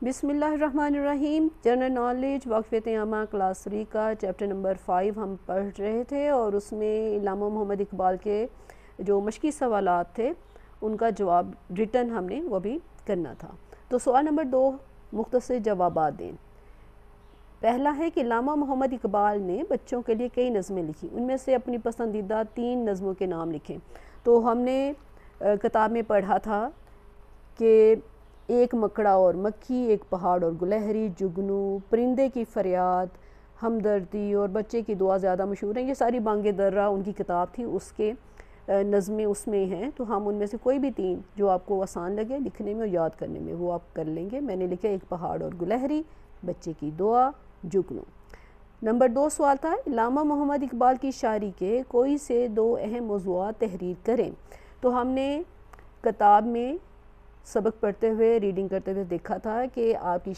بسم اللہ الرحمن الرحیم۔ جنرل نالج واقفیت عامہ کلاس 3 کا چیپٹر نمبر 5 ہم پڑھ رہے تھے، اور اس میں علامہ محمد اقبال کے جو مشقی سوالات تھے ان کا جواب ریٹن ہم نے وہ بھی کرنا تھا۔ تو سوال نمبر 2 مختصر جوابات دیں۔ پہلا ہے کہ علامہ محمد اقبال نے بچوں کے لیے کئی نظمیں لکھی، ان میں سے اپنی پسندیدہ 3 نظموں کے نام لکھیں۔ تو ہم نے کتاب میں پڑھا تھا کہ ایک مکڑا اور مکھی، ایک پہاڑ اور گلہری، جگنو، پرندے کی فریاد، ہمدردی اور بچے کی دعا زیادہ مشہور ہیں۔ یہ ساری بانگ درہ ان کی کتاب تھی، اس کے نظمیں اس میں ہیں، تو ہم ان میں سے کوئی بھی 3 جو آپ کو آسان لگے لکھنے میں اور یاد کرنے میں وہ آپ کر لیں گے۔ میں نے لکھا ایک پہاڑ اور گلہری، بچے کی دعا، جگنو۔ نمبر 2 سوال تھا علامہ محمد اقبال کی شاعری کے کوئی سے 2 اہم موضوعات تحریر کریں۔ تو ہم نے کتاب میں سبق پڑھتے ہوئے ریڈنگ کرتے ہوئے دیکھا تھا کہ آپ کی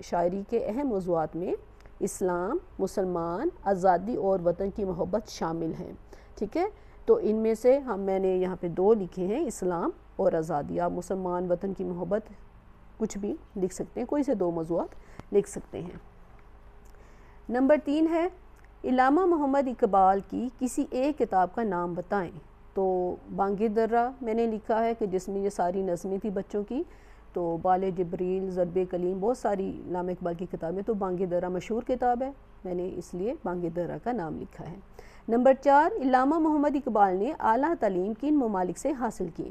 شاعری کے اہم موضوعات میں اسلام، مسلمان، آزادی اور وطن کی محبت شامل ہیں، ٹھیک ہے۔ تو ان میں سے میں نے یہاں پہ 2 لکھے ہیں، اسلام اور آزادی۔ آپ مسلمان، وطن کی محبت کچھ بھی لکھ سکتے ہیں، کوئی سے 2 موضوعات لکھ سکتے ہیں۔ نمبر 3 ہے علامہ محمد اقبال کی کسی ایک کتاب کا نام بتائیں۔ تو بانگ درہ میں نے لکھا ہے کہ جس میں یہ ساری نظمیں تھی بچوں کی، تو بال جبریل، ضرب کلیم، بہت ساری علامہ اقبال کی کتابیں، تو بانگ درہ مشہور کتاب ہے، میں نے اس لیے بانگ درہ کا نام لکھا ہے۔ نمبر 4 علامہ محمد اقبال نے اعلیٰ تعلیم کن ممالک سے حاصل کی۔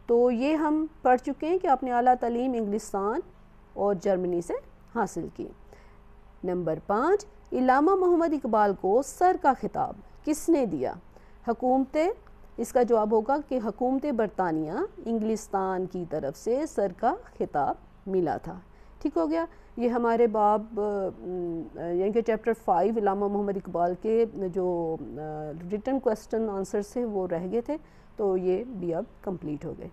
تو یہ ہم پڑھ چکے ہیں کہ آپ نے اعلیٰ تعلیم انگلستان اور جرمنی سے حاصل کی۔ نمبر 5 علامہ محمد اقبال کو سر کا خطاب کس نے دیا؟ اس کا جواب ہوگا کہ حکومت برطانیہ انگلستان کی طرف سے سر کا خطاب ملا تھا، ٹھیک ہو گیا۔ یہ ہمارے باب یعنی کہ چیپٹر 5 علامہ محمد اقبال کے جو ریٹن کوسٹن آنسر سے وہ رہ گئے تھے، تو یہ بھی اب کمپلیٹ ہو گئے۔